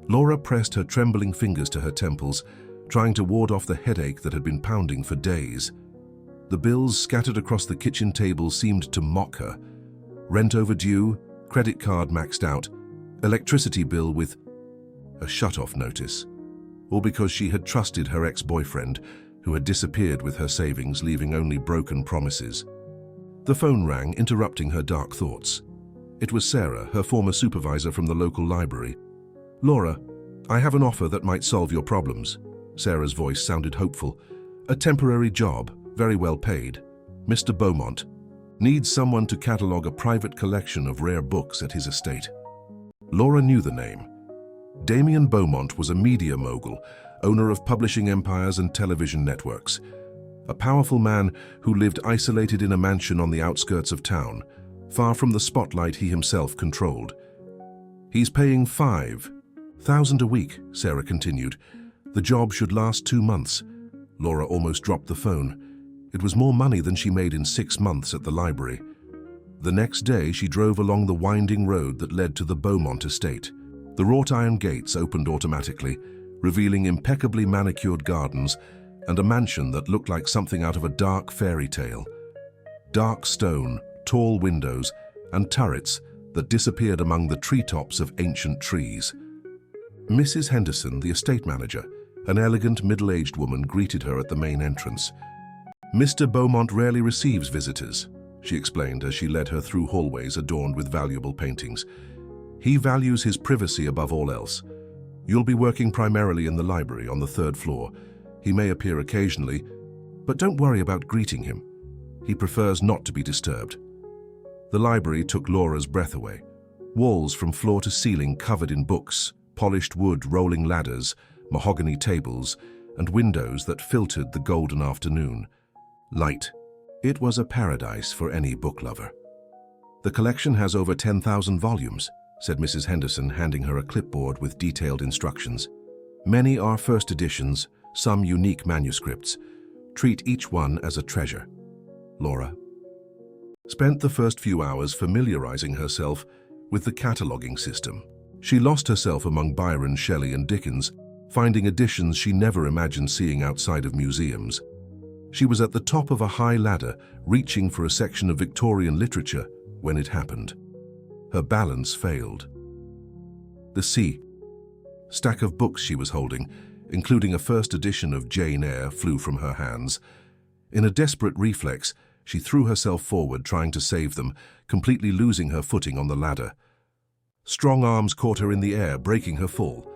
Laura pressed her trembling fingers to her temples, trying to ward off the headache that had been pounding for days. The bills scattered across the kitchen table seemed to mock her. Rent overdue, credit card maxed out, electricity bill with a shut-off notice. All because she had trusted her ex-boyfriend, who had disappeared with her savings, leaving only broken promises. The phone rang, interrupting her dark thoughts. It was Sarah, her former supervisor from the local library. "Laura, I have an offer that might solve your problems." Sarah's voice sounded hopeful. "A temporary job, very well paid. Mr. Beaumont needs someone to catalog a private collection of rare books at his estate." Laura knew the name. Damien Beaumont was a media mogul, owner of publishing empires and television networks. A powerful man who lived isolated in a mansion on the outskirts of town, far from the spotlight he himself controlled. "He's paying $5,000 a week," Sarah continued. "The job should last 2 months." Laura almost dropped the phone. It was more money than she made in 6 months at the library. The next day, she drove along the winding road that led to the Beaumont estate. The wrought iron gates opened automatically, revealing impeccably manicured gardens and a mansion that looked like something out of a dark fairy tale. Dark stone, tall windows, and turrets that disappeared among the treetops of ancient trees. Mrs. Henderson, the estate manager, an elegant middle-aged woman, greeted her at the main entrance. "Mr. Beaumont rarely receives visitors," she explained as she led her through hallways adorned with valuable paintings. "He values his privacy above all else. You'll be working primarily in the library on the 3rd floor. He may appear occasionally, but don't worry about greeting him. He prefers not to be disturbed." The library took Laura's breath away. Walls from floor to ceiling covered in books, polished wood, rolling ladders, mahogany tables, and windows that filtered the golden afternoon light. It was a paradise for any book lover. "The collection has over 10,000 volumes, said Mrs. Henderson, handing her a clipboard with detailed instructions. "Many are first editions, some unique manuscripts. Treat each one as a treasure." Laura spent the first few hours familiarizing herself with the cataloging system. She lost herself among Byron, Shelley, and Dickens, finding editions she never imagined seeing outside of museums. She was at the top of a high ladder, reaching for a section of Victorian literature when it happened. Her balance failed. The stack of books she was holding, including a first edition of Jane Eyre, flew from her hands. In a desperate reflex, she threw herself forward, trying to save them, completely losing her footing on the ladder. Strong arms caught her in the air, breaking her fall.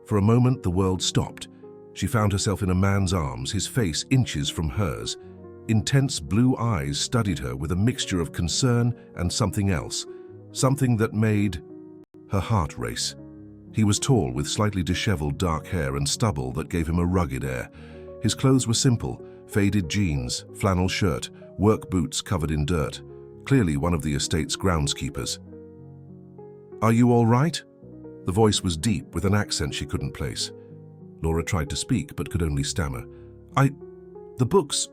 For a moment, the world stopped. She found herself in a man's arms, his face inches from hers. Intense blue eyes studied her with a mixture of concern and something else, something that made her heart race. He was tall, with slightly disheveled dark hair and stubble that gave him a rugged air. His clothes were simple, faded jeans, flannel shirt, work boots covered in dirt, clearly one of the estate's groundskeepers. "Are you all right?" The voice was deep, with an accent she couldn't place. Laura tried to speak, but could only stammer. The books.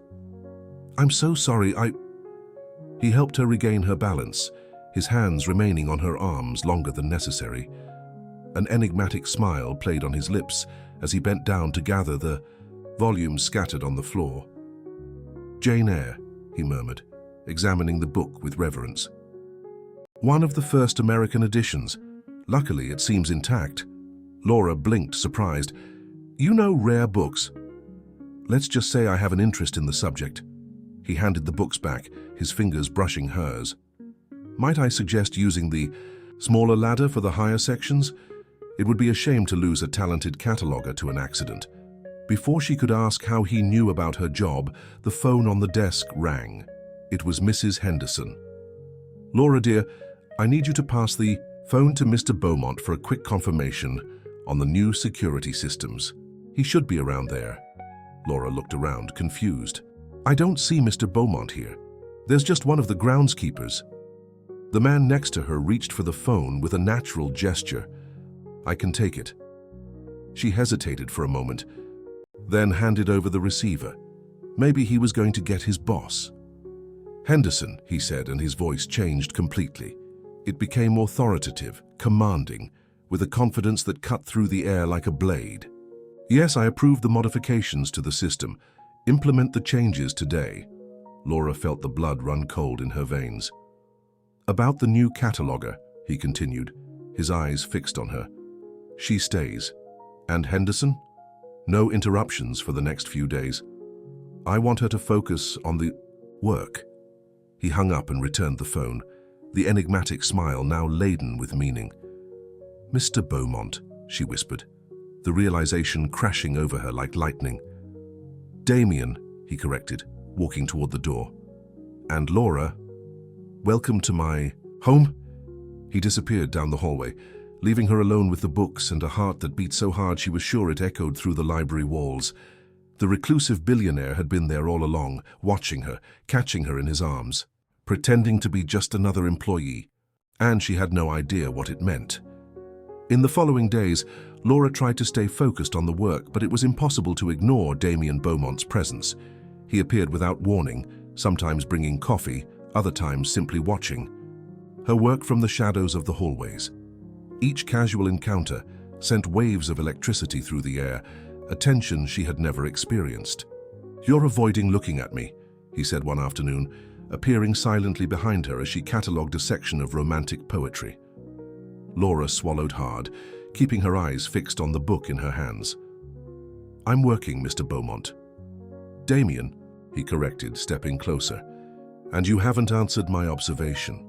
I'm so sorry, He helped her regain her balance, his hands remaining on her arms longer than necessary. An enigmatic smile played on his lips as he bent down to gather the volumes scattered on the floor. "Jane Eyre," he murmured, examining the book with reverence. "One of the first American editions. Luckily, it seems intact." Laura blinked, surprised. "You know rare books. Let's just say I have an interest in the subject." He handed the books back, his fingers brushing hers. "Might I suggest using the smaller ladder for the higher sections? It would be a shame to lose a talented cataloger to an accident." Before she could ask how he knew about her job, the phone on the desk rang. It was Mrs. Henderson. "Laura, dear, I need you to pass the phone to Mr. Beaumont for a quick confirmation on the new security systems. He should be around there." Laura looked around, confused. "I don't see Mr. Beaumont here. There's just one of the groundskeepers." The man next to her reached for the phone with a natural gesture. "I can take it." She hesitated for a moment, then handed over the receiver. Maybe he was going to get his boss. "Henderson," he said, and his voice changed completely. It became authoritative, commanding, with a confidence that cut through the air like a blade. "Yes, I approve the modifications to the system. Implement the changes today." Laura felt the blood run cold in her veins. "About the new cataloger," he continued, his eyes fixed on her. "She stays. And Henderson? No interruptions for the next few days. I want her to focus on the work." He hung up and returned the phone, the enigmatic smile now laden with meaning. "Mr. Beaumont," she whispered, the realization crashing over her like lightning. "Damien," he corrected, walking toward the door. "And Laura, welcome to my home." He disappeared down the hallway, leaving her alone with the books and a heart that beat so hard she was sure it echoed through the library walls. The reclusive billionaire had been there all along, watching her, catching her in his arms, pretending to be just another employee, and she had no idea what it meant. In the following days, Laura tried to stay focused on the work, but it was impossible to ignore Damien Beaumont's presence. He appeared without warning, sometimes bringing coffee, other times simply watching her work from the shadows of the hallways. Each casual encounter sent waves of electricity through the air, a tension she had never experienced. "You're avoiding looking at me," he said one afternoon, appearing silently behind her as she catalogued a section of romantic poetry. Laura swallowed hard, keeping her eyes fixed on the book in her hands. "I'm working, Mr. Beaumont." "Damien," he corrected, stepping closer. "And you haven't answered my observation."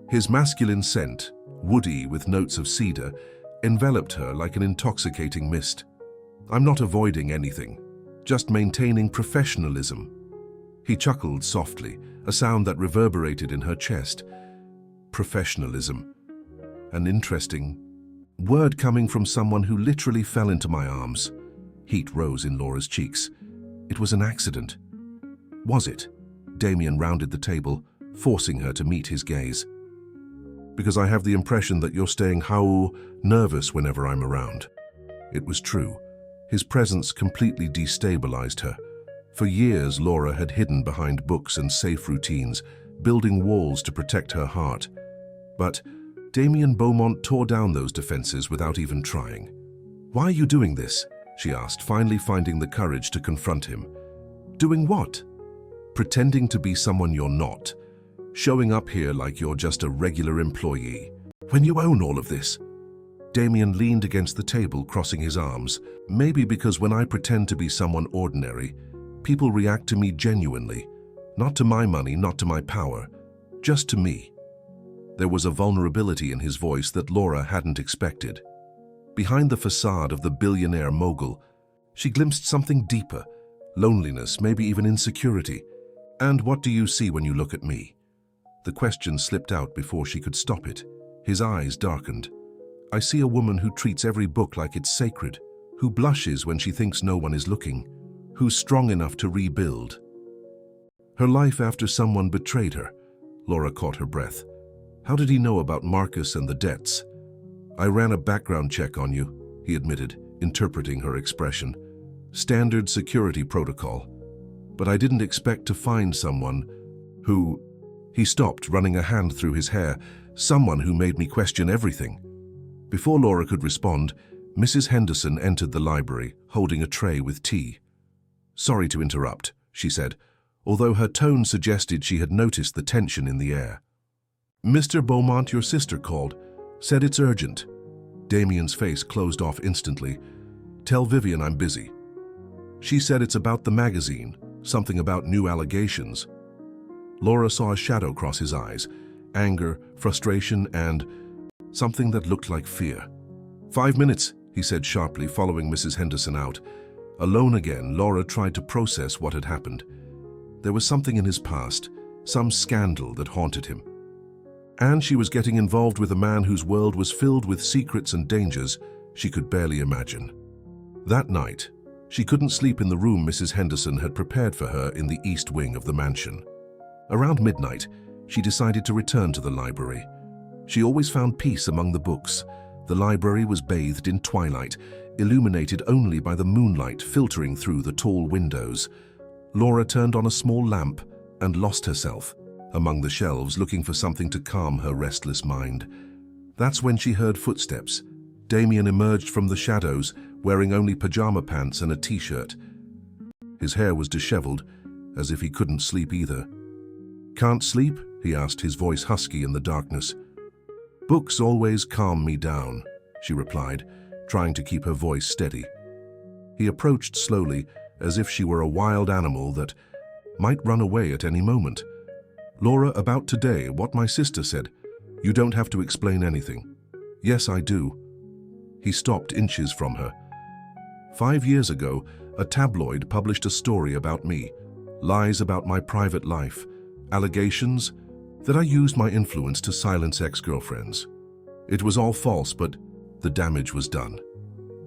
His masculine scent, woody with notes of cedar, enveloped her like an intoxicating mist. "I'm not avoiding anything, just maintaining professionalism." He chuckled softly, a sound that reverberated in her chest. Professionalism. An interesting word coming from someone who literally fell into my arms. Heat rose in Laura's cheeks. It was an accident. Was it? Damien rounded the table, forcing her to meet his gaze. "Because I have the impression that you're staying nervous whenever I'm around." It was true. His presence completely destabilized her. For years, Laura had hidden behind books and safe routines, building walls to protect her heart. But Damien Beaumont tore down those defenses without even trying. "Why are you doing this?" she asked, finally finding the courage to confront him. "Doing what?" "Pretending to be someone you're not. Showing up here like you're just a regular employee, when you own all of this." Damien leaned against the table, crossing his arms. "Maybe because when I pretend to be someone ordinary, people react to me genuinely. Not to my money, not to my power, just to me." There was a vulnerability in his voice that Laura hadn't expected. Behind the facade of the billionaire mogul, she glimpsed something deeper, loneliness, maybe even insecurity. "And what do you see when you look at me?" The question slipped out before she could stop it. His eyes darkened. "I see a woman who treats every book like it's sacred, who blushes when she thinks no one is looking, who's strong enough to rebuild her life after someone betrayed her." Laura caught her breath. How did he know about Marcus and the debts? "I ran a background check on you," he admitted, interpreting her expression. "Standard security protocol. But I didn't expect to find someone who..." He stopped, running a hand through his hair. "Someone who made me question everything." Before Laura could respond, Mrs. Henderson entered the library, holding a tray with tea. "Sorry to interrupt," she said, although her tone suggested she had noticed the tension in the air. "Mr. Beaumont, your sister called. Said it's urgent." Damien's face closed off instantly. "Tell Vivian I'm busy." "She said it's about the magazine, something about new allegations." Laura saw a shadow cross his eyes, anger, frustration, and something that looked like fear. "5 minutes," he said sharply, following Mrs. Henderson out. Alone again, Laura tried to process what had happened. There was something in his past, some scandal that haunted him. And she was getting involved with a man whose world was filled with secrets and dangers she could barely imagine. That night, she couldn't sleep in the room Mrs. Henderson had prepared for her in the east wing of the mansion. Around midnight, she decided to return to the library. She always found peace among the books. The library was bathed in twilight, illuminated only by the moonlight filtering through the tall windows. Laura turned on a small lamp and lost herself among the shelves, looking for something to calm her restless mind. That's when she heard footsteps, Damien emerged from the shadows, wearing only pajama pants and a t-shirt. His hair was disheveled, as if he couldn't sleep either. "Can't sleep?" he asked, his voice husky in the darkness. "Books always calm me down," she replied, trying to keep her voice steady. He approached slowly, as if she were a wild animal that might run away at any moment. "Laura, about today, what my sister said. You don't have to explain anything." "Yes, I do." He stopped inches from her. 5 years ago, a tabloid published a story about me, lies about my private life, allegations that I used my influence to silence ex-girlfriends. It was all false, but the damage was done.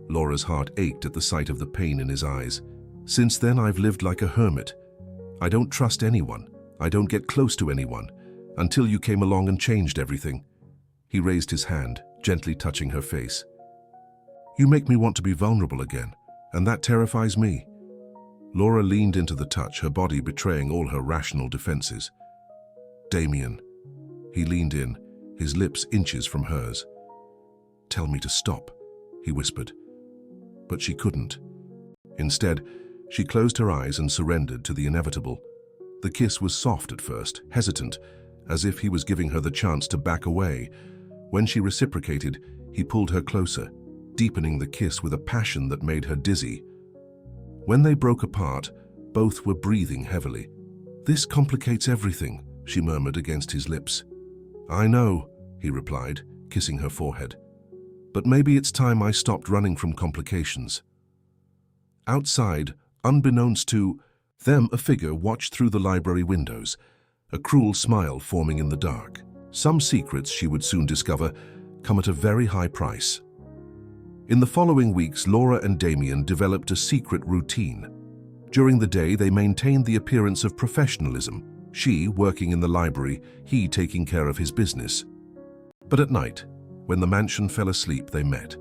Laura's heart ached at the sight of the pain in his eyes. "Since then, I've lived like a hermit. I don't trust anyone. I don't get close to anyone, until you came along and changed everything." He raised his hand, gently touching her face. "You make me want to be vulnerable again, and that terrifies me." Laura leaned into the touch, her body betraying all her rational defenses. "Damien." He leaned in, his lips inches from hers. "Tell me to stop," he whispered. But she couldn't. Instead, she closed her eyes and surrendered to the inevitable. The kiss was soft at first, hesitant, as if he was giving her the chance to back away. When she reciprocated, he pulled her closer, deepening the kiss with a passion that made her dizzy. When they broke apart, both were breathing heavily. "This complicates everything," she murmured against his lips. "I know," he replied, kissing her forehead. "But maybe it's time I stopped running from complications." Outside, unbeknownst to them, a figure watched through the library windows, a cruel smile forming in the dark. Some secrets, she would soon discover, come at a very high price. In the following weeks, Laura and Damien developed a secret routine. During the day, they maintained the appearance of professionalism, she working in the library, he taking care of his business. But at night, when the mansion fell asleep, they met.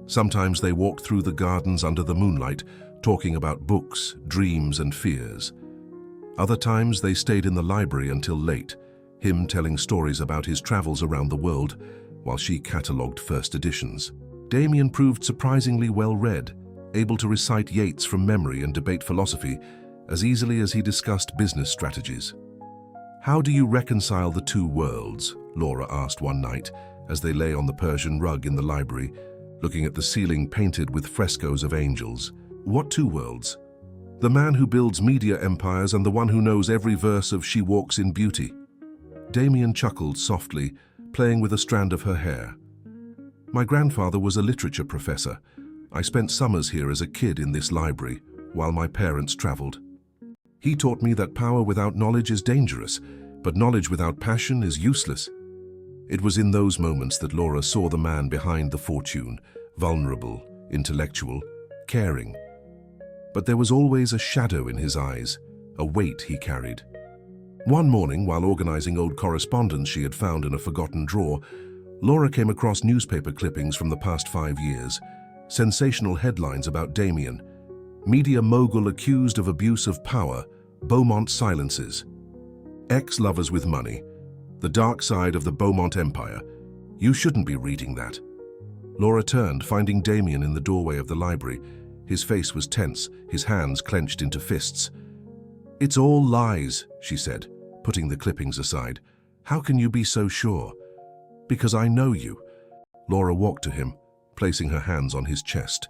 Sometimes they walked through the gardens under the moonlight, talking about books, dreams, and fears. Other times they stayed in the library until late, him telling stories about his travels around the world, while she catalogued first editions. Damien proved surprisingly well-read, able to recite Yeats from memory and debate philosophy as easily as he discussed business strategies. "How do you reconcile the two worlds?" Laura asked one night as they lay on the Persian rug in the library, looking at the ceiling painted with frescoes of angels. "What two worlds?" "The man who builds media empires and the one who knows every verse of She Walks in Beauty." Damien chuckled softly, playing with a strand of her hair. "My grandfather was a literature professor. I spent summers here as a kid in this library, while my parents traveled. He taught me that power without knowledge is dangerous, but knowledge without passion is useless." It was in those moments that Laura saw the man behind the fortune, vulnerable, intellectual, caring. But there was always a shadow in his eyes, a weight he carried. One morning, while organizing old correspondence she had found in a forgotten drawer, Laura came across newspaper clippings from the past 5 years, sensational headlines about Damien. "Media mogul accused of abuse of power, Beaumont silences." "Ex-lovers with money, the dark side of the Beaumont empire." You shouldn't be reading that. Laura turned, finding Damien in the doorway of the library. His face was tense, his hands clenched into fists. "It's all lies," she said, putting the clippings aside. "How can you be so sure?" "Because I know you." Laura walked to him, placing her hands on his chest.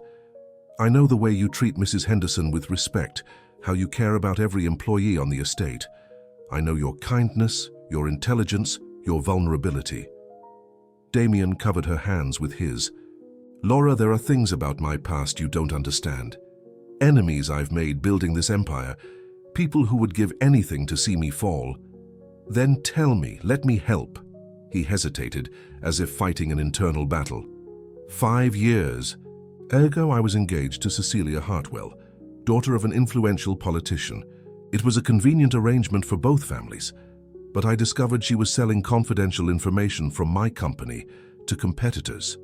"I know the way you treat Mrs. Henderson with respect, how you care about every employee on the estate. I know your kindness, your intelligence, your vulnerability." Damien covered her hands with his. "Laura, there are things about my past you don't understand. Enemies I've made building this empire, people who would give anything to see me fall. Then tell me, let me help." He hesitated, as if fighting an internal battle. 5 years. Ergo, I was engaged to Cecilia Hartwell, daughter of an influential politician. It was a convenient arrangement for both families, but I discovered she was selling confidential information from my company to competitors.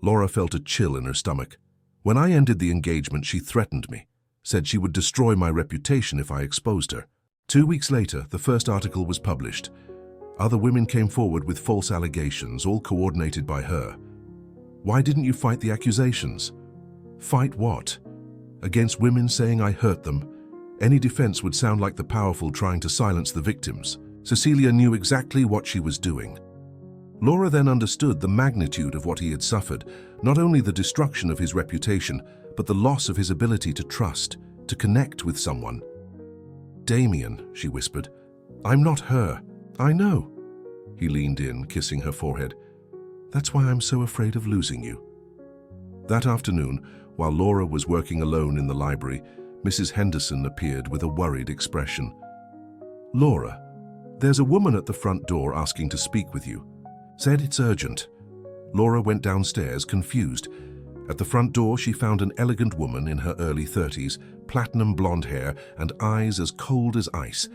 Laura felt a chill in her stomach. When I ended the engagement, she threatened me, said she would destroy my reputation if I exposed her. 2 weeks later, the first article was published. Other women came forward with false allegations, all coordinated by her. Why didn't you fight the accusations? Fight what? Against women saying I hurt them? Any defense would sound like the powerful trying to silence the victims. Cecilia knew exactly what she was doing. Laura then understood the magnitude of what he had suffered, not only the destruction of his reputation, but the loss of his ability to trust, to connect with someone. "Damien," she whispered, "I'm not her." "I know." He leaned in, kissing her forehead. "That's why I'm so afraid of losing you." That afternoon, while Laura was working alone in the library, Mrs. Henderson appeared with a worried expression. "Laura, there's a woman at the front door asking to speak with you. Said it's urgent." Laura went downstairs, confused. At the front door, she found an elegant woman in her early 30s, platinum blonde hair and eyes as cold as ice.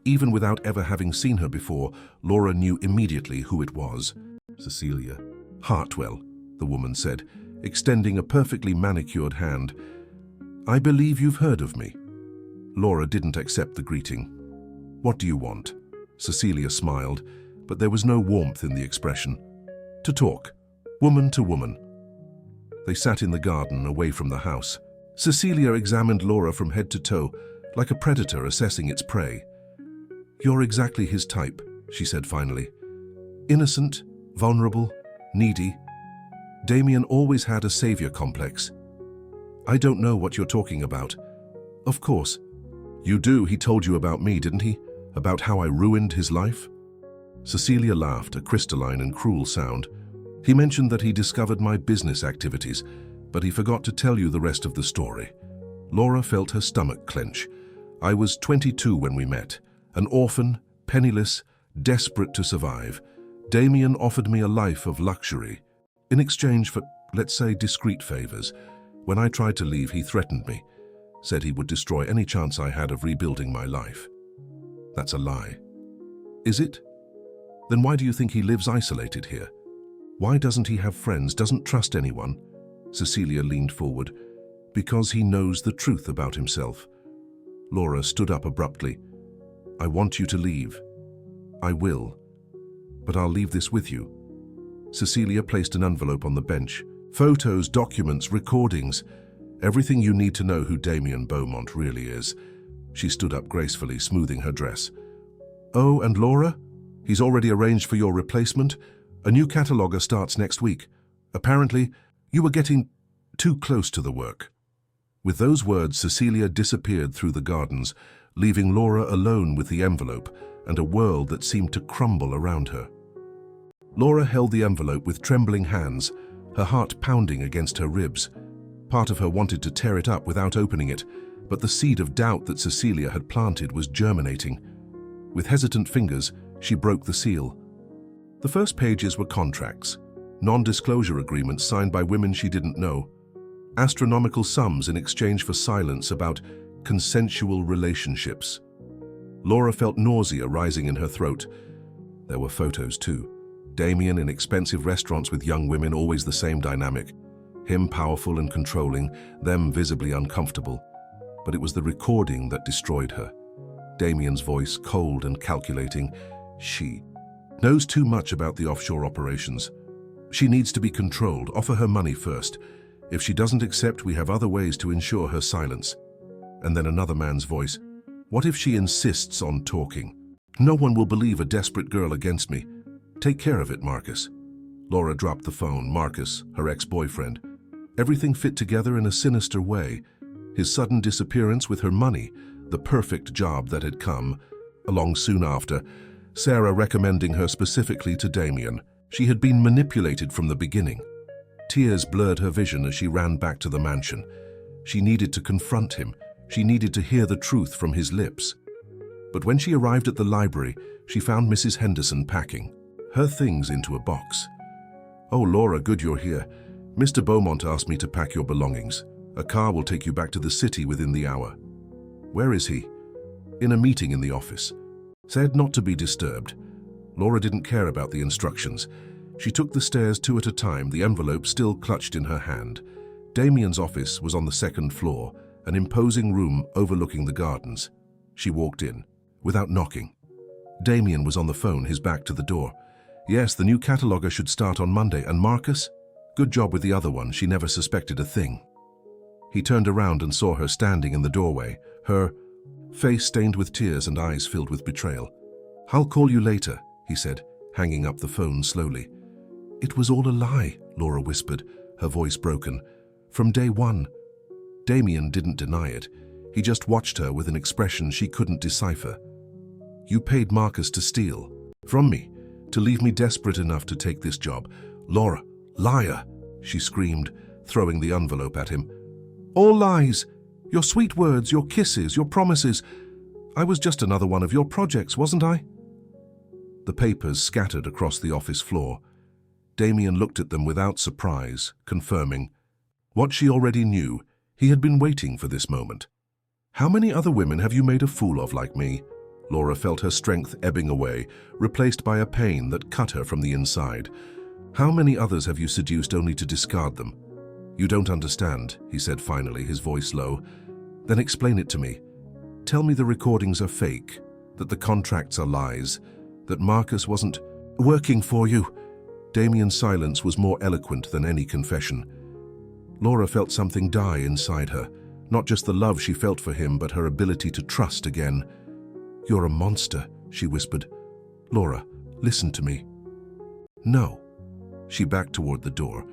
Even without ever having seen her before, Laura knew immediately who it was. "Cecilia Hartwell," the woman said, extending a perfectly manicured hand. "I believe you've heard of me." Laura didn't accept the greeting. "What do you want?" Cecilia smiled, but there was no warmth in the expression. "To talk, woman to woman." They sat in the garden, away from the house. Cecilia examined Laura from head to toe, like a predator assessing its prey. "You're exactly his type," she said finally. "Innocent, vulnerable, needy. Damien always had a savior complex." "I don't know what you're talking about." "Of course. You do. He told you about me, didn't he? About how I ruined his life?" Cecilia laughed, a crystalline and cruel sound. "He mentioned that he discovered my business activities, but he forgot to tell you the rest of the story." Laura felt her stomach clench. "I was 22 when we met, an orphan, penniless, desperate to survive. Damien offered me a life of luxury, in exchange for, let's say, discreet favors. When I tried to leave, he threatened me, said he would destroy any chance I had of rebuilding my life." "That's a lie." "Is it? Then why do you think he lives isolated here? Why doesn't he have friends, doesn't trust anyone?" Cecilia leaned forward. "Because he knows the truth about himself." Laura stood up abruptly. "I want you to leave." "I will. But I'll leave this with you." Cecilia placed an envelope on the bench. "Photos, documents, recordings. Everything you need to know who Damien Beaumont really is." She stood up gracefully, smoothing her dress. "Oh, and Laura? He's already arranged for your replacement. A new cataloger starts next week. Apparently, you were getting too close to the work." With those words, Cecilia disappeared through the gardens, leaving Laura alone with the envelope and a world that seemed to crumble around her. Laura held the envelope with trembling hands, her heart pounding against her ribs. Part of her wanted to tear it up without opening it, but the seed of doubt that Cecilia had planted was germinating. With hesitant fingers, she broke the seal. The first pages were contracts, non-disclosure agreements signed by women she didn't know, astronomical sums in exchange for silence about consensual relationships. Laura felt nausea rising in her throat. There were photos too. Damien in expensive restaurants with young women, always the same dynamic. Him powerful and controlling, them visibly uncomfortable. But it was the recording that destroyed her. Damien's voice, cold and calculating. "She knows too much about the offshore operations. She needs to be controlled. Offer her money first. If she doesn't accept, we have other ways to ensure her silence." And then another man's voice. "What if she insists on talking? No one will believe a desperate girl against me. Take care of it, Marcus." Laura dropped the phone. Marcus, her ex-boyfriend. Everything fit together in a sinister way. His sudden disappearance with her money, the perfect job that had come, along soon after, Sarah recommending her specifically to Damien. She had been manipulated from the beginning. Tears blurred her vision as she ran back to the mansion. She needed to confront him. She needed to hear the truth from his lips. But when she arrived at the library, she found Mrs. Henderson packing her things into a box. "Oh, Laura, good you're here. Mr. Beaumont asked me to pack your belongings. A car will take you back to the city within the hour." "Where is he?" "In a meeting in the office. Said not to be disturbed." Laura didn't care about the instructions. She took the stairs 2 at a time, the envelope still clutched in her hand. Damien's office was on the 2nd floor, an imposing room overlooking the gardens. She walked in, without knocking. Damien was on the phone, his back to the door. "Yes, the new cataloger should start on Monday. And Marcus?" Good job with the other one, she never suspected a thing. He turned around and saw her standing in the doorway, her face stained with tears and eyes filled with betrayal. "I'll call you later," he said, hanging up the phone slowly. "It was all a lie," Laura whispered, her voice broken. "From day one." Damien didn't deny it. He just watched her with an expression she couldn't decipher. "You paid Marcus to steal from me, to leave me desperate enough to take this job. Laura, liar!" she screamed, throwing the envelope at him. "All lies! Your sweet words, your kisses, your promises. I was just another one of your projects, wasn't I?" The papers scattered across the office floor. Damien looked at them without surprise, confirming what she already knew. He had been waiting for this moment. "How many other women have you made a fool of like me?" Laura felt her strength ebbing away, replaced by a pain that cut her from the inside. "How many others have you seduced only to discard them?" "You don't understand," he said finally, his voice low. "Then explain it to me. Tell me the recordings are fake, that the contracts are lies, that Marcus wasn't working for you." Damien's silence was more eloquent than any confession. Laura felt something die inside her, not just the love she felt for him, but her ability to trust again. "You're a monster," she whispered. "Laura, listen to me." "No." She backed toward the door.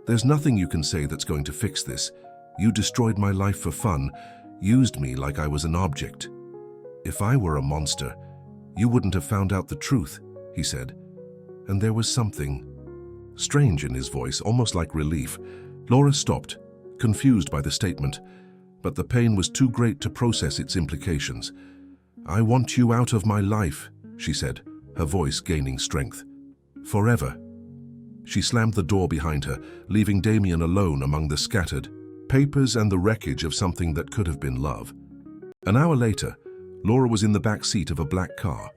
"There's nothing you can say that's going to fix this. You destroyed my life for fun, used me like I was an object. If I were a monster, you wouldn't have found out the truth," he said. And there was something strange in his voice, almost like relief. Laura stopped, confused by the statement, but the pain was too great to process its implications. "I want you out of my life," she said, her voice gaining strength. "Forever." She slammed the door behind her, leaving Damien alone among the scattered papers and the wreckage of something that could have been love. An hour later, Laura was in the back seat of a black car,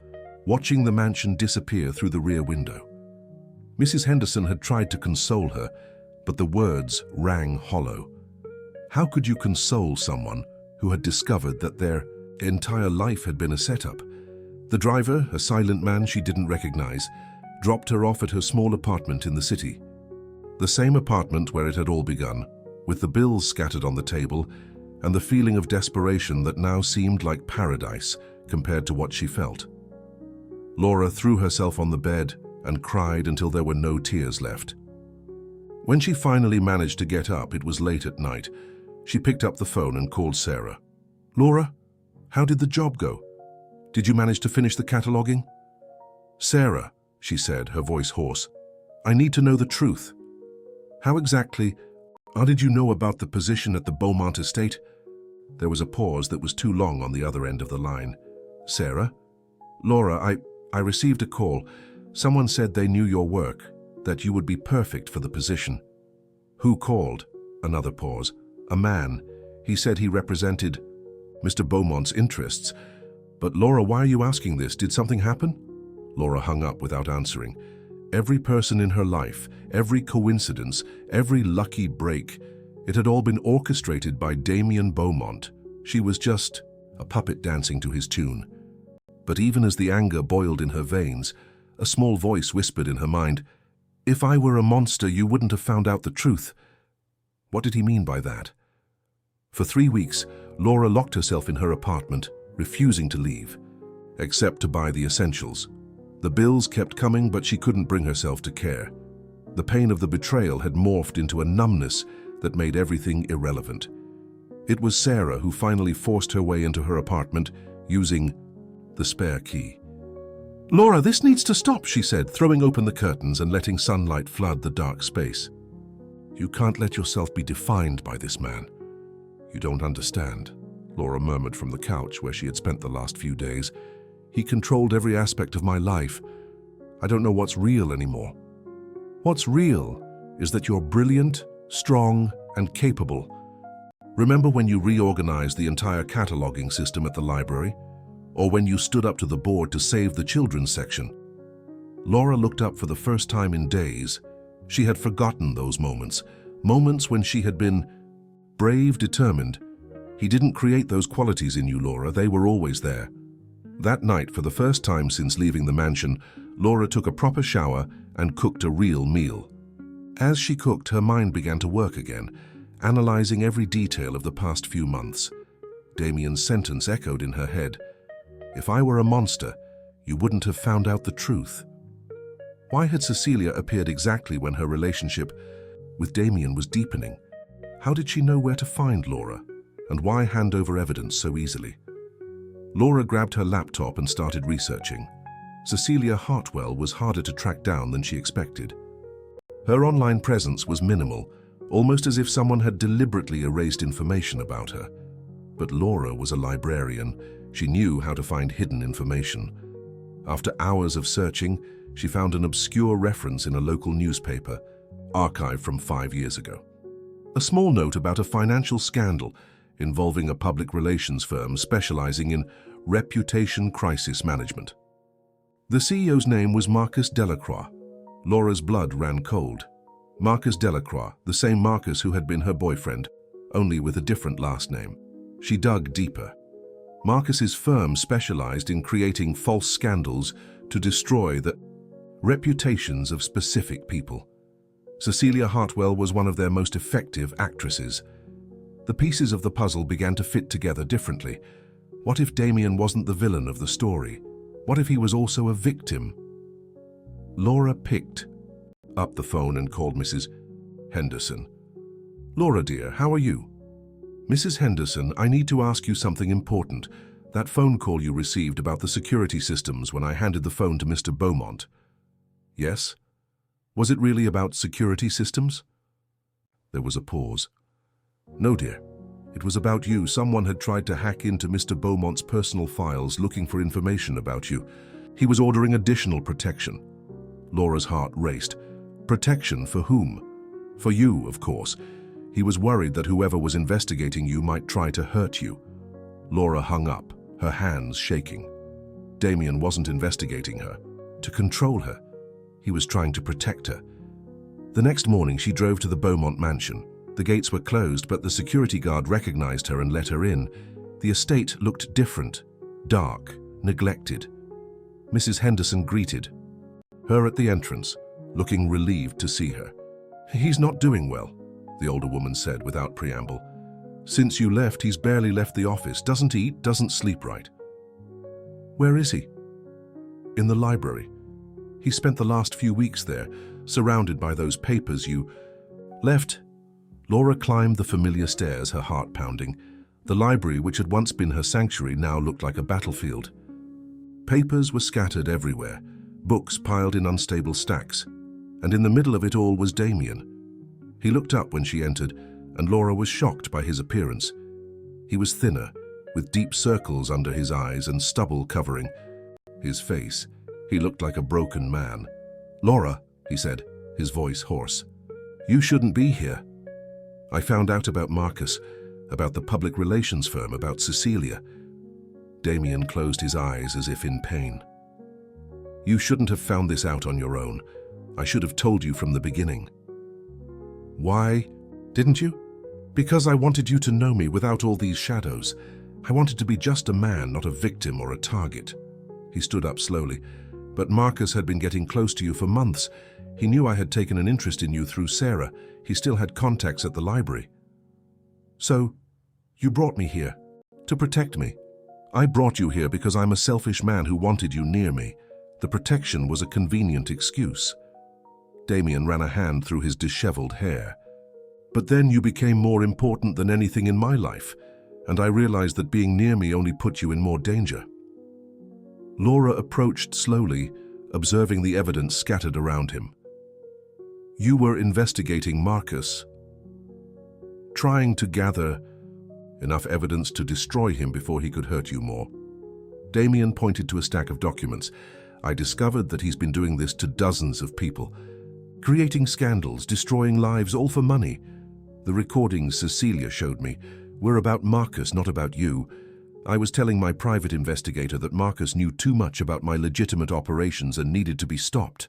watching the mansion disappear through the rear window. Mrs. Henderson had tried to console her, but the words rang hollow. How could you console someone who had discovered that their entire life had been a setup? The driver, a silent man she didn't recognize, dropped her off at her small apartment in the city. The same apartment where it had all begun, with the bills scattered on the table and the feeling of desperation that now seemed like paradise compared to what she felt. Laura threw herself on the bed and cried until there were no tears left. When she finally managed to get up, it was late at night. She picked up the phone and called Sarah. "Laura, how did the job go? Did you manage to finish the cataloging?" "Sarah," she said, her voice hoarse, "I need to know the truth. How exactly did you know about the position at the Beaumont estate?" There was a pause that was too long on the other end of the line. "Sarah?" "Laura, I received a call. Someone said they knew your work, that you would be perfect for the position." "Who called?" Another pause. "A man. He said he represented Mr. Beaumont's interests." "But Laura, why are you asking this? Did something happen?" Laura hung up without answering. Every person in her life, every coincidence, every lucky break, it had all been orchestrated by Damien Beaumont. She was just a puppet dancing to his tune. But even as the anger boiled in her veins, a small voice whispered in her mind, "If I were a monster, you wouldn't have found out the truth." What did he mean by that? For 3 weeks, Laura locked herself in her apartment, refusing to leave, except to buy the essentials. The bills kept coming, but she couldn't bring herself to care. The pain of the betrayal had morphed into a numbness that made everything irrelevant. It was Sarah who finally forced her way into her apartment, using the spare key. "Laura, this needs to stop," she said, throwing open the curtains and letting sunlight flood the dark space. "You can't let yourself be defined by this man. You don't understand," Laura murmured from the couch where she had spent the last few days. "He controlled every aspect of my life. I don't know what's real anymore. What's real is that you're brilliant, strong, and capable. Remember when you reorganized the entire cataloging system at the library? Or when you stood up to the board to save the children's section?" Laura looked up for the first time in days. She had forgotten those moments, moments when she had been brave, determined. He didn't create those qualities in you, Laura. They were always there. That night, for the first time since leaving the mansion, Laura took a proper shower and cooked a real meal. As she cooked, her mind began to work again, analyzing every detail of the past few months. Damien's sentence echoed in her head. If I were a monster, you wouldn't have found out the truth. Why had Cecilia appeared exactly when her relationship with Damien was deepening? How did she know where to find Laura? And why hand over evidence so easily? Laura grabbed her laptop and started researching. Cecilia Hartwell was harder to track down than she expected. Her online presence was minimal, almost as if someone had deliberately erased information about her. But Laura was a librarian. She knew how to find hidden information. After hours of searching, she found an obscure reference in a local newspaper, archived from 5 years ago. A small note about a financial scandal involving a public relations firm specializing in reputation crisis management. The CEO's name was Marcus Delacroix. Laura's blood ran cold. Marcus Delacroix, the same Marcus who had been her boyfriend, only with a different last name. She dug deeper. Marcus's firm specialized in creating false scandals to destroy the reputations of specific people. Cecilia Hartwell was one of their most effective actresses. The pieces of the puzzle began to fit together differently. What if Damien wasn't the villain of the story? What if he was also a victim? Laura picked up the phone and called Mrs. Henderson. "Laura, dear, how are you?" "Mrs. Henderson, I need to ask you something important. That phone call you received about the security systems when I handed the phone to Mr. Beaumont." "Yes? Was it really about security systems?" There was a pause. "No, dear. It was about you. Someone had tried to hack into Mr. Beaumont's personal files looking for information about you. He was ordering additional protection." Laura's heart raced. Protection for whom? For you, of course. He was worried that whoever was investigating you might try to hurt you. Laura hung up, her hands shaking. Damien wasn't investigating her to control her. He was trying to protect her. The next morning, she drove to the Beaumont mansion. The gates were closed, but the security guard recognized her and let her in. The estate looked different, dark, neglected. Mrs. Henderson greeted her at the entrance, looking relieved to see her. "He's not doing well," the older woman said without preamble. "Since you left, he's barely left the office. Doesn't eat, doesn't sleep right." "Where is he?" "In the library. He spent the last few weeks there, surrounded by those papers you left." Laura climbed the familiar stairs, her heart pounding. The library, which had once been her sanctuary, now looked like a battlefield. Papers were scattered everywhere, books piled in unstable stacks, and in the middle of it all was Damien. He looked up when she entered, and Laura was shocked by his appearance. He was thinner, with deep circles under his eyes and stubble covering his face. He looked like a broken man. "Laura," he said, his voice hoarse, "you shouldn't be here. I found out about Marcus, about the public relations firm, about Cecilia." Damien closed his eyes as if in pain. "You shouldn't have found this out on your own. I should have told you from the beginning." "Why didn't you?" "Because I wanted you to know me without all these shadows. I wanted to be just a man, not a victim or a target." He stood up slowly. "But Marcus had been getting close to you for months. He knew I had taken an interest in you through Sarah. He still had contacts at the library." "So, you brought me here to protect me." "I brought you here because I'm a selfish man who wanted you near me. The protection was a convenient excuse." Damien ran a hand through his disheveled hair. "But then you became more important than anything in my life, and I realized that being near me only put you in more danger." Laura approached slowly, observing the evidence scattered around him. "You were investigating Marcus, trying to gather enough evidence to destroy him before he could hurt you more." Damien pointed to a stack of documents. "I discovered that he's been doing this to dozens of people, creating scandals, destroying lives, all for money. The recordings Cecilia showed me were about Marcus, not about you. I was telling my private investigator that Marcus knew too much about my legitimate operations and needed to be stopped."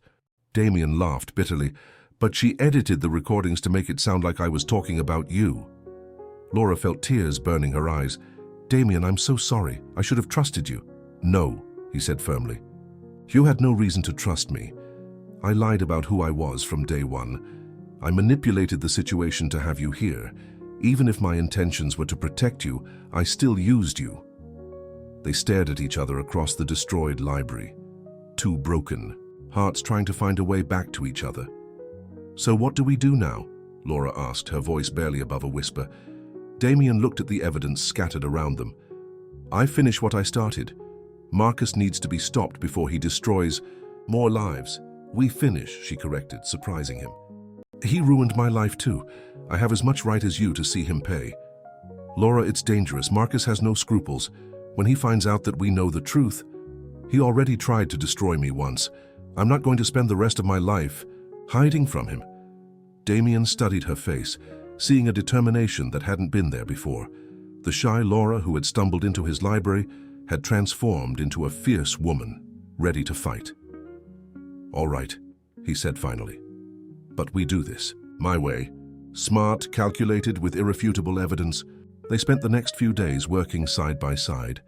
Damien laughed bitterly. "But she edited the recordings to make it sound like I was talking about you." Laura felt tears burning her eyes. "Damien, I'm so sorry. I should have trusted you." "No," he said firmly. "You had no reason to trust me. I lied about who I was from day one. I manipulated the situation to have you here. Even if my intentions were to protect you, I still used you." They stared at each other across the destroyed library. Two broken hearts trying to find a way back to each other. "So what do we do now?" Laura asked, her voice barely above a whisper. Damien looked at the evidence scattered around them. "I finish what I started. Marcus needs to be stopped before he destroys more lives." "We finish," she corrected, surprising him. "He ruined my life too. I have as much right as you to see him pay." "Laura, it's dangerous. Marcus has no scruples. When he finds out that we know the truth, he already tried to destroy me once. I'm not going to spend the rest of my life hiding from him." Damien studied her face, seeing a determination that hadn't been there before. The shy Laura who had stumbled into his library had transformed into a fierce woman, ready to fight. "All right," he said finally. "But we do this my way. Smart, calculated, with irrefutable evidence." They spent the next few days working side by side,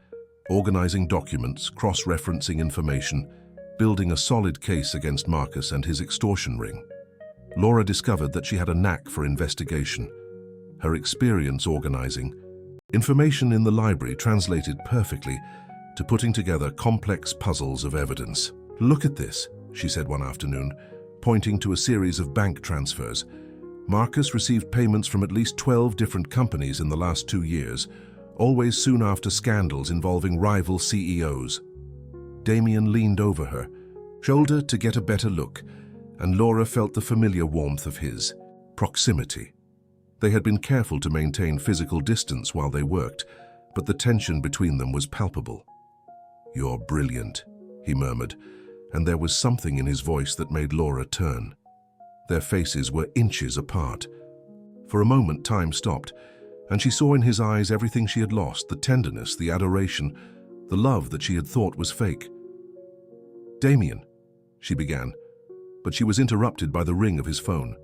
organizing documents, cross-referencing information, building a solid case against Marcus and his extortion ring. Laura discovered that she had a knack for investigation. Her experience organizing information in the library translated perfectly to putting together complex puzzles of evidence. "Look at this," she said one afternoon, pointing to a series of bank transfers. "Marcus received payments from at least 12 different companies in the last 2 years, always soon after scandals involving rival CEOs. Damien leaned over her shoulder to get a better look, and Laura felt the familiar warmth of his proximity. They had been careful to maintain physical distance while they worked, but the tension between them was palpable. "You're brilliant," he murmured, and there was something in his voice that made Laura turn. Their faces were inches apart. For a moment, time stopped, and she saw in his eyes everything she had lost, the tenderness, the adoration, the love that she had thought was fake. "Damien," she began, but she was interrupted by the ring of his phone.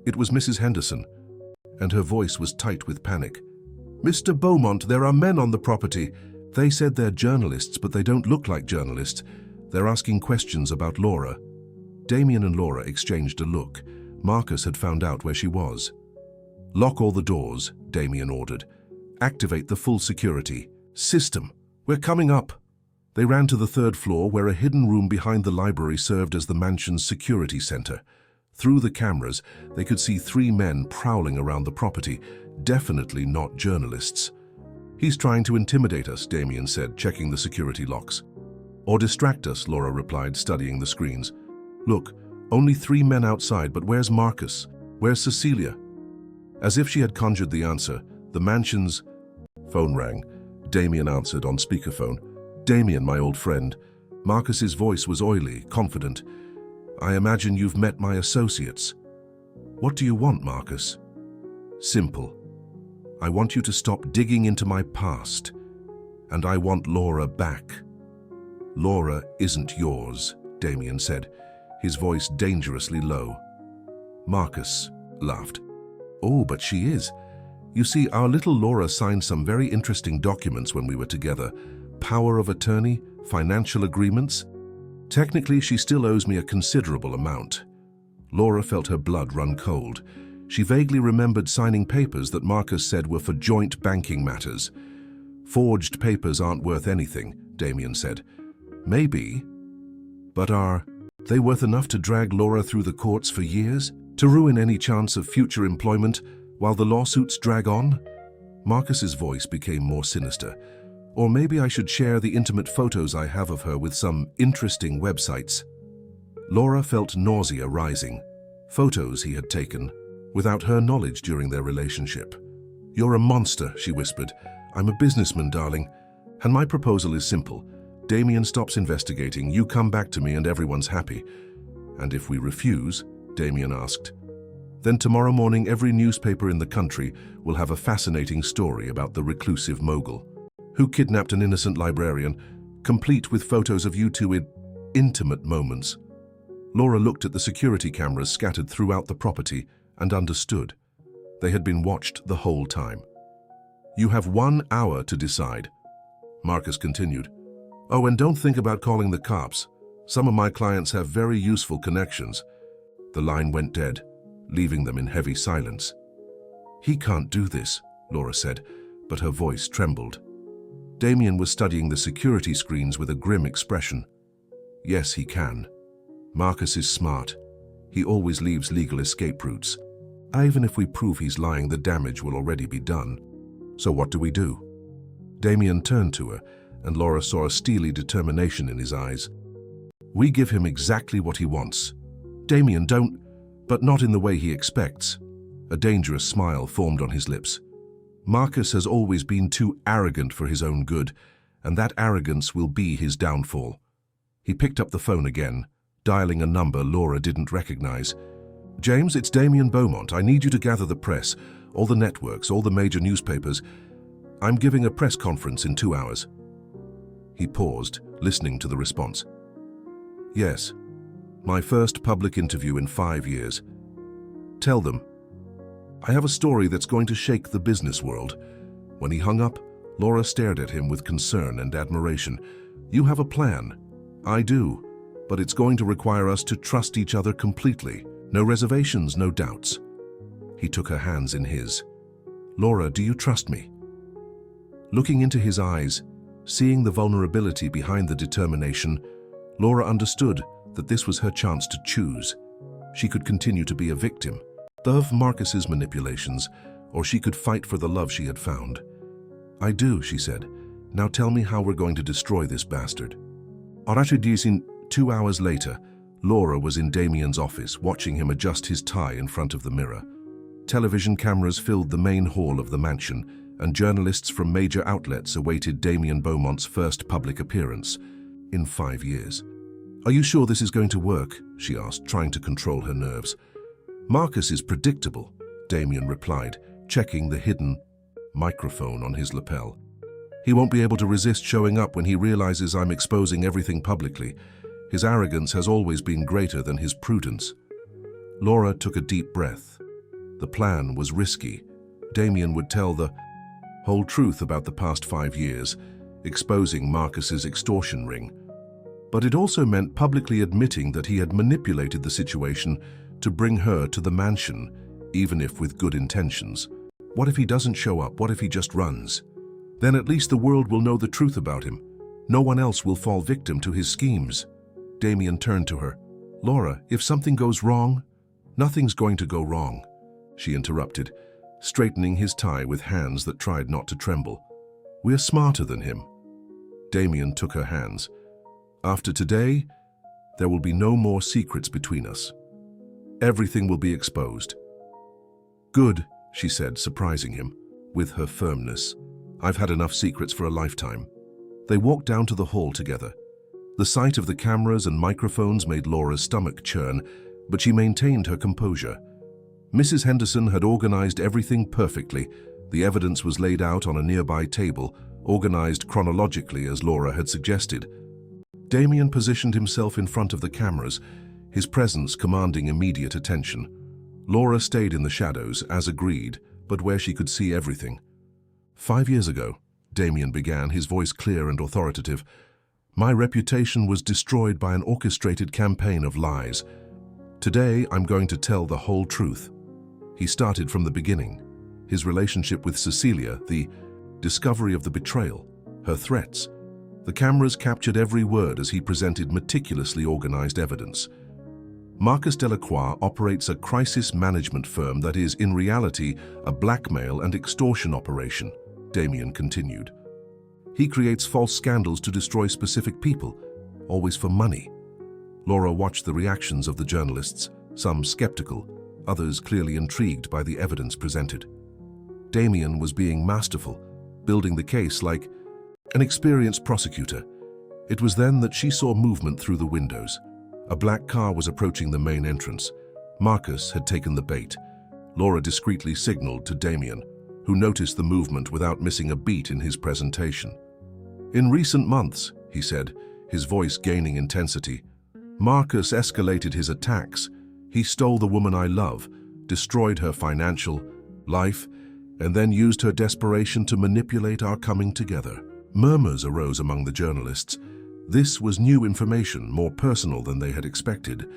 It was Mrs. Henderson, and her voice was tight with panic. "Mr. Beaumont, there are men on the property. They said they're journalists, but they don't look like journalists. They're asking questions about Laura." Damien and Laura exchanged a look. Marcus had found out where she was. "Lock all the doors," Damien ordered. "Activate the full security system. We're coming up." They ran to the 3rd floor, where a hidden room behind the library served as the mansion's security center. Through the cameras, they could see 3 men prowling around the property, definitely not journalists. "He's trying to intimidate us," Damien said, checking the security locks. "Or distract us," Laura replied, studying the screens. "Look, only 3 men outside, but where's Marcus? Where's Cecilia?" As if she had conjured the answer, the mansion's phone rang. Damien answered on speakerphone. "Damien, my old friend." Marcus's voice was oily, confident. "I imagine you've met my associates." "What do you want, Marcus?" "Simple. I want you to stop digging into my past, and I want Laura back." "Laura isn't yours," Damien said, his voice dangerously low. Marcus laughed. "Oh, but she is. You see, our little Laura signed some very interesting documents when we were together. Power of attorney, financial agreements. Technically, she still owes me a considerable amount." Laura felt her blood run cold. She vaguely remembered signing papers that Marcus said were for joint banking matters. "Forged papers aren't worth anything," Damien said. "Maybe. But are they worth enough to drag Laura through the courts for years? To ruin any chance of future employment while the lawsuits drag on?" Marcus's voice became more sinister. "Or maybe I should share the intimate photos I have of her with some interesting websites." Laura felt nausea rising. Photos he had taken, without her knowledge during their relationship. "You're a monster," she whispered. "I'm a businessman, darling, and my proposal is simple. Damien stops investigating, you come back to me, and everyone's happy." "And if we refuse?" Damien asked. "Then tomorrow morning every newspaper in the country will have a fascinating story about the reclusive mogul who kidnapped an innocent librarian, complete with photos of you two in intimate moments." Laura looked at the security cameras scattered throughout the property and understood. They had been watched the whole time. "You have 1 hour to decide," Marcus continued. "Oh, and don't think about calling the cops. Some of my clients have very useful connections." The line went dead. leaving them in heavy silence. "He can't do this," Laura said, but her voice trembled. Damien was studying the security screens with a grim expression. "Yes, he can. Marcus is smart. He always leaves legal escape routes. Even if we prove he's lying, the damage will already be done. So what do we do?" Damien turned to her, and Laura saw a steely determination in his eyes. "We give him exactly what he wants. Damien, don't, but not in the way he expects." A dangerous smile formed on his lips. "Marcus has always been too arrogant for his own good, and that arrogance will be his downfall." He picked up the phone again, dialing a number Laura didn't recognize. "James, it's Damien Beaumont. I need you to gather the press, all the networks, all the major newspapers. I'm giving a press conference in 2 hours." He paused, listening to the response. "Yes, my first public interview in 5 years. Tell them. I have a story that's going to shake the business world." When he hung up, Laura stared at him with concern and admiration. "You have a plan." "I do, but it's going to require us to trust each other completely. No reservations, no doubts." He took her hands in his. "Laura, do you trust me?" Looking into his eyes, seeing the vulnerability behind the determination, Laura understood that this was her chance to choose. She could continue to be a victim of Marcus's manipulations, or she could fight for the love she had found. "I do," she said. "Now tell me how we're going to destroy this bastard." Introducing 2 hours later, Laura was in Damien's office, watching him adjust his tie in front of the mirror. Television cameras filled the main hall of the mansion, and journalists from major outlets awaited Damien Beaumont's first public appearance in 5 years. "Are you sure this is going to work?" she asked, trying to control her nerves. "Marcus is predictable," Damien replied, checking the hidden microphone on his lapel. "He won't be able to resist showing up when he realizes I'm exposing everything publicly. His arrogance has always been greater than his prudence." Laura took a deep breath. The plan was risky. Damien would tell the whole truth about the past 5 years, exposing Marcus's extortion ring. But it also meant publicly admitting that he had manipulated the situation to bring her to the mansion, even if with good intentions. What if he doesn't show up? What if he just runs? Then at least the world will know the truth about him. No one else will fall victim to his schemes. Damien turned to her. "Laura, if something goes wrong—" "Nothing's going to go wrong," she interrupted, straightening his tie with hands that tried not to tremble. "We're smarter than him." Damien took her hands. "After today, there will be no more secrets between us. Everything will be exposed." "Good," she said, surprising him with her firmness. "I've had enough secrets for a lifetime." They walked down to the hall together. The sight of the cameras and microphones made Laura's stomach churn, but she maintained her composure. Mrs. Henderson had organized everything perfectly. The evidence was laid out on a nearby table, organized chronologically as Laura had suggested. Damien positioned himself in front of the cameras, his presence commanding immediate attention. Laura stayed in the shadows, as agreed, but where she could see everything. 5 years ago, Damien began, his voice clear and authoritative, "my reputation was destroyed by an orchestrated campaign of lies. Today, I'm going to tell the whole truth." He started from the beginning. His relationship with Cecilia, the discovery of the betrayal, her threats. The cameras captured every word as he presented meticulously organized evidence. "Marcus Delacroix operates a crisis management firm that is, in reality, a blackmail and extortion operation," Damien continued. "He creates false scandals to destroy specific people, always for money." Laura watched the reactions of the journalists, some skeptical, others clearly intrigued by the evidence presented. Damien was being masterful, building the case like an experienced prosecutor. It was then that she saw movement through the windows. A black car was approaching the main entrance. Marcus had taken the bait. Laura discreetly signaled to Damien, who noticed the movement without missing a beat in his presentation. "In recent months," he said, his voice gaining intensity, "Marcus escalated his attacks. He stole the woman I love, destroyed her financial life, and then used her desperation to manipulate our coming together." Murmurs arose among the journalists. This was new information, more personal than they had expected.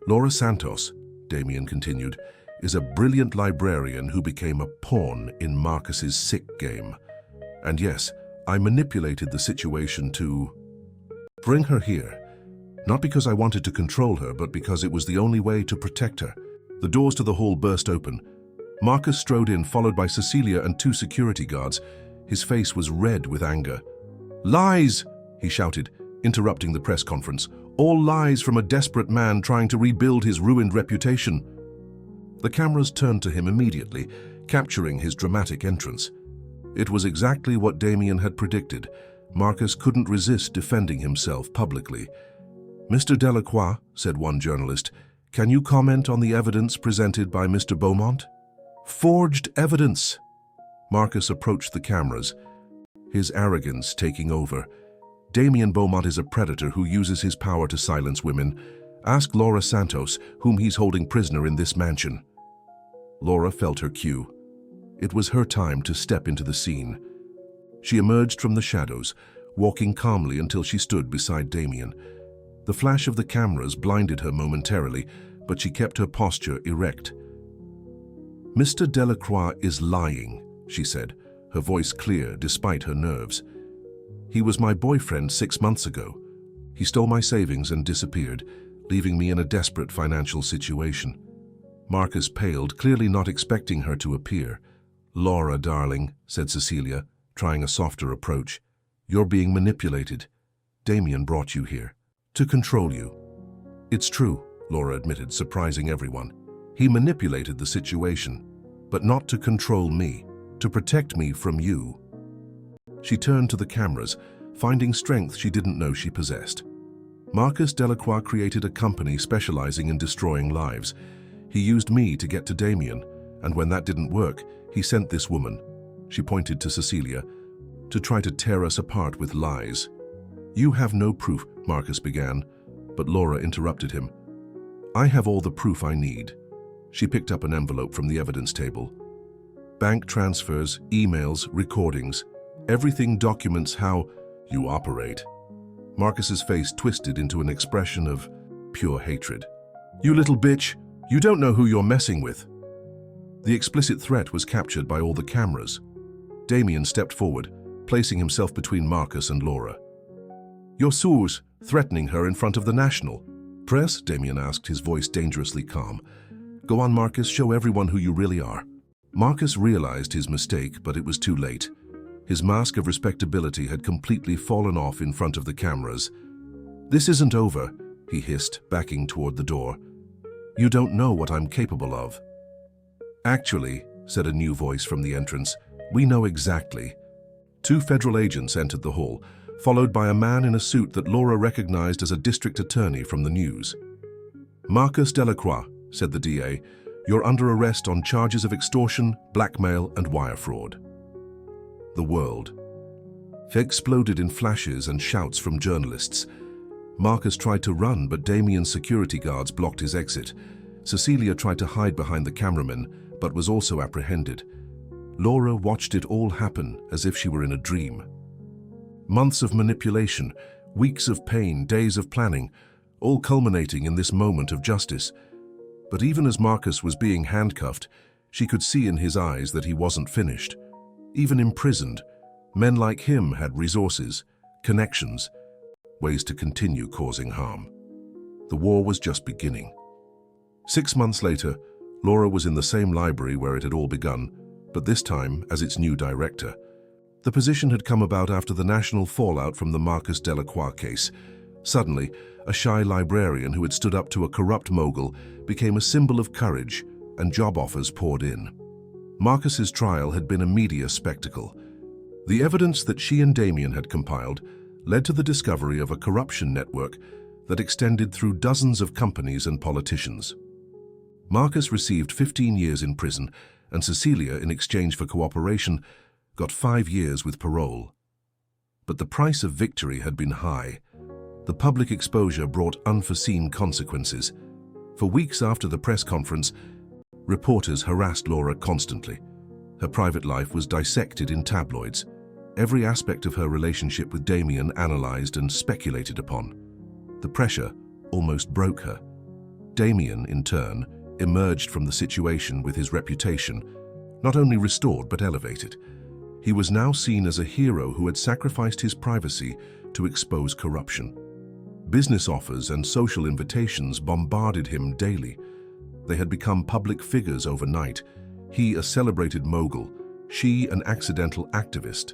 "Laura Santos," Damien continued, is a brilliant librarian who became a pawn in Marcus's sick game. And yes, I manipulated the situation to bring her here. Not because I wanted to control her, but because it was the only way to protect her. The doors to the hall burst open. Marcus strode in, followed by Cecilia and 2 security guards. His face was red with anger. "Lies!" he shouted, interrupting the press conference. "All lies from a desperate man trying to rebuild his ruined reputation." The cameras turned to him immediately, capturing his dramatic entrance. It was exactly what Damien had predicted. Marcus couldn't resist defending himself publicly. "Mr. Delacroix," said one journalist, "can you comment on the evidence presented by Mr. Beaumont?" "Forged evidence!" Marcus approached the cameras, his arrogance taking over. "Damien Beaumont is a predator who uses his power to silence women. Ask Laura Santos, whom he's holding prisoner in this mansion." Laura felt her cue. It was her time to step into the scene. She emerged from the shadows, walking calmly until she stood beside Damien. The flash of the cameras blinded her momentarily, but she kept her posture erect. "Mr. Delacroix is lying," she said, her voice clear despite her nerves. "He was my boyfriend 6 months ago. He stole my savings and disappeared, leaving me in a desperate financial situation." Marcus paled, clearly not expecting her to appear. "Laura, darling," said Cecilia, trying a softer approach. "You're being manipulated. Damien brought you here to control you." "It's true," Laura admitted, surprising everyone. "He manipulated the situation, but not to control me, to protect me from you." She turned to the cameras, finding strength she didn't know she possessed. "Marcus Delacroix created a company specializing in destroying lives. He used me to get to Damien, and when that didn't work, he sent this woman," she pointed to Cecilia, "to try to tear us apart with lies." "You have no proof," Marcus began, but Laura interrupted him. "I have all the proof I need." She picked up an envelope from the evidence table. "Bank transfers, emails, recordings. Everything documents how you operate." Marcus's face twisted into an expression of pure hatred. "You little bitch! You don't know who you're messing with." The explicit threat was captured by all the cameras. Damien stepped forward, placing himself between Marcus and Laura. "You're Sours, threatening her in front of the National Press?" Damien asked, his voice dangerously calm. "Go on, Marcus, show everyone who you really are." Marcus realized his mistake, but it was too late. His mask of respectability had completely fallen off in front of the cameras. "This isn't over," he hissed, backing toward the door. "You don't know what I'm capable of." "Actually," said a new voice from the entrance, "we know exactly." 2 federal agents entered the hall, followed by a man in a suit that Laura recognized as a district attorney from the news. "Marcus Delacroix," said the DA, "you're under arrest on charges of extortion, blackmail, and wire fraud." The world exploded in flashes and shouts from journalists. Marcus tried to run, but Damien's security guards blocked his exit. Cecilia tried to hide behind the cameramen, but was also apprehended. Laura watched it all happen as if she were in a dream. Months of manipulation, weeks of pain, days of planning, all culminating in this moment of justice. But even as Marcus was being handcuffed, she could see in his eyes that he wasn't finished. Even imprisoned, men like him had resources, connections, ways to continue causing harm. The war was just beginning. 6 months later, Laura was in the same library where it had all begun, but this time as its new director. The position had come about after the national fallout from the Marcus Delacroix case. Suddenly, a shy librarian who had stood up to a corrupt mogul became a symbol of courage, and job offers poured in. Marcus's trial had been a media spectacle. The evidence that she and Damien had compiled led to the discovery of a corruption network that extended through dozens of companies and politicians. Marcus received 15 years in prison, and Cecilia, in exchange for cooperation, got 5 years with parole. But the price of victory had been high. The public exposure brought unforeseen consequences. For weeks after the press conference, reporters harassed Laura constantly. Her private life was dissected in tabloids. Every aspect of her relationship with Damien analyzed and speculated upon. The pressure almost broke her. Damien, in turn, emerged from the situation with his reputation not only restored but elevated. He was now seen as a hero who had sacrificed his privacy to expose corruption. Business offers and social invitations bombarded him daily. They had become public figures overnight. He a celebrated mogul, she an accidental activist.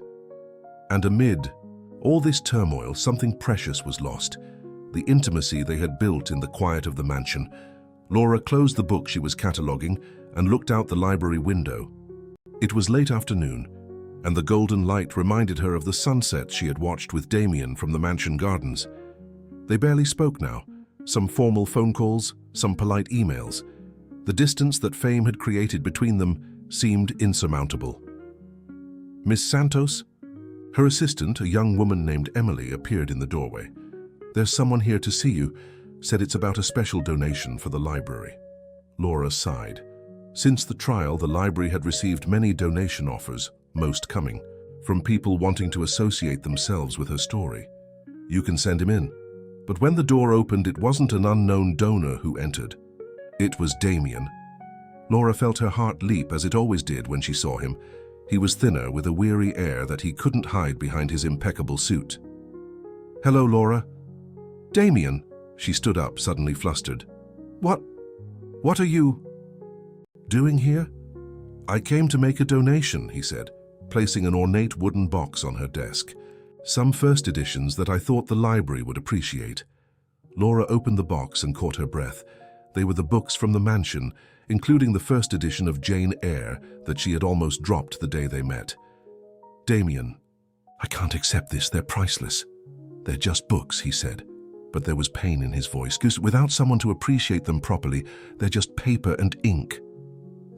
And amid all this turmoil, something precious was lost. The intimacy they had built in the quiet of the mansion. Laura closed the book she was cataloguing and looked out the library window. It was late afternoon, and the golden light reminded her of the sunset she had watched with Damien from the mansion gardens. They barely spoke now, some formal phone calls, some polite emails. The distance that fame had created between them seemed insurmountable. Miss Santos? Her assistant, a young woman named Emily, appeared in the doorway. "There's someone here to see you," said it's about a special donation for the library. Laura sighed. Since the trial, the library had received many donation offers, most coming from people wanting to associate themselves with her story. "You can send him in." But when the door opened, it wasn't an unknown donor who entered. It was Damien. Laura felt her heart leap, as it always did when she saw him. He was thinner, with a weary air that he couldn't hide behind his impeccable suit. "Hello, Laura." "Damien." She stood up, suddenly flustered. What are you doing here?" "I came to make a donation," he said, placing an ornate wooden box on her desk. "Some first editions that I thought the library would appreciate." Laura opened the box and caught her breath. They were the books from the mansion, including the first edition of Jane Eyre that she had almost dropped the day they met. "Damien, I can't accept this. They're priceless." "They're just books," he said, but there was pain in his voice. "Without someone to appreciate them properly, they're just paper and ink."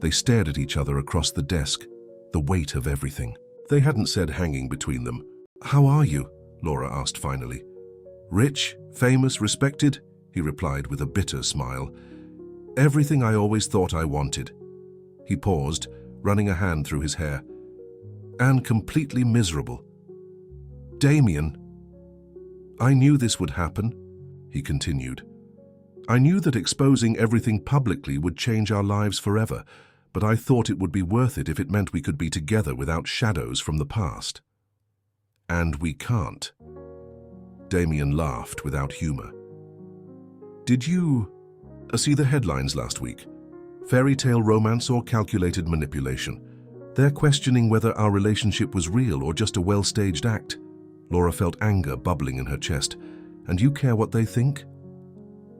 They stared at each other across the desk, the weight of everything they hadn't said hanging between them. "How are you?" Laura asked finally. "Rich, famous, respected," he replied with a bitter smile. "Everything I always thought I wanted." He paused, running a hand through his hair. "And completely miserable." "Damien, I knew this would happen," he continued. "I knew that exposing everything publicly would change our lives forever, but I thought it would be worth it if it meant we could be together without shadows from the past. And we can't." Damien laughed without humor. "Did you see the headlines last week? Fairy tale romance or calculated manipulation? They're questioning whether our relationship was real or just a well-staged act." Laura felt anger bubbling in her chest. "And you care what they think?"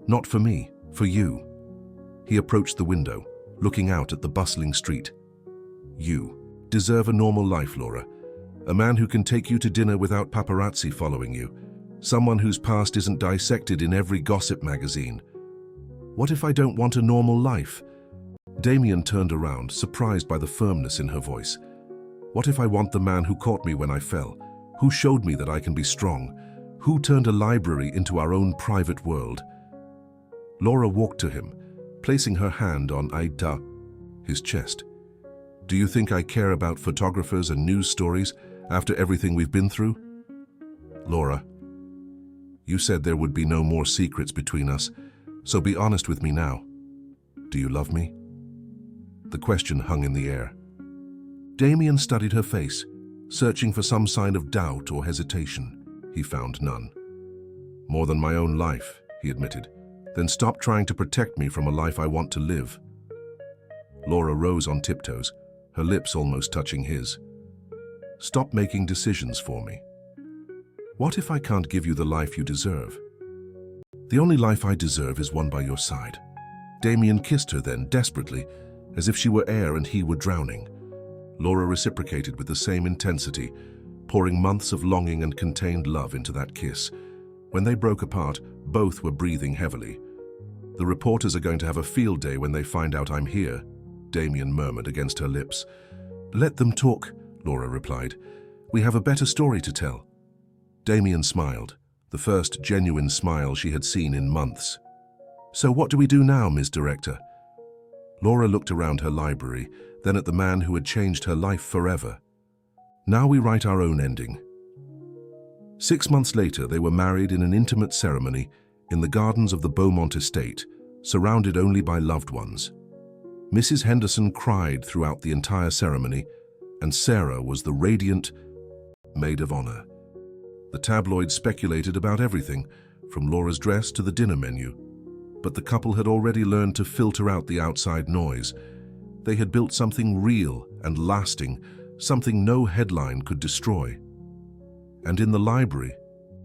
"Not for me, for you." He approached the window, looking out at the bustling street. "You deserve a normal life, Laura. A man who can take you to dinner without paparazzi following you. Someone whose past isn't dissected in every gossip magazine." "What if I don't want a normal life?" Damien turned around, surprised by the firmness in her voice. "What if I want the man who caught me when I fell? Who showed me that I can be strong? Who turned a library into our own private world?" Laura walked to him, placing her hand on Aida, his chest. "Do you think I care about photographers and news stories after everything we've been through?" "Laura, you said there would be no more secrets between us, so be honest with me now. Do you love me?" The question hung in the air. Damien studied her face, searching for some sign of doubt or hesitation. He found none. "More than my own life," he admitted. "Then stop trying to protect me from a life I want to live." Laura rose on tiptoes, her lips almost touching his. "Stop making decisions for me. What if I can't give you the life you deserve?" "The only life I deserve is one by your side." Damien kissed her then, desperately, as if she were air and he were drowning. Laura reciprocated with the same intensity, pouring months of longing and contained love into that kiss. When they broke apart, both were breathing heavily. "The reporters are going to have a field day when they find out I'm here," Damien murmured against her lips. "Let them talk," Laura replied. "We have a better story to tell." Damien smiled, the first genuine smile she had seen in months. "So what do we do now, Ms. Director?" Laura looked around her library, then at the man who had changed her life forever. "Now we write our own ending." 6 months later, they were married in an intimate ceremony in the gardens of the Beaumont estate, surrounded only by loved ones. Mrs. Henderson cried throughout the entire ceremony, and Sarah was the radiant maid of honor. The tabloids speculated about everything, from Laura's dress to the dinner menu. But the couple had already learned to filter out the outside noise. They had built something real and lasting, something no headline could destroy. And in the library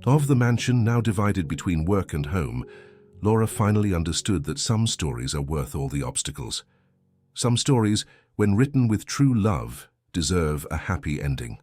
of the mansion, now divided between work and home, Laura finally understood that some stories are worth all the obstacles. Some stories, when written with true love, deserve a happy ending.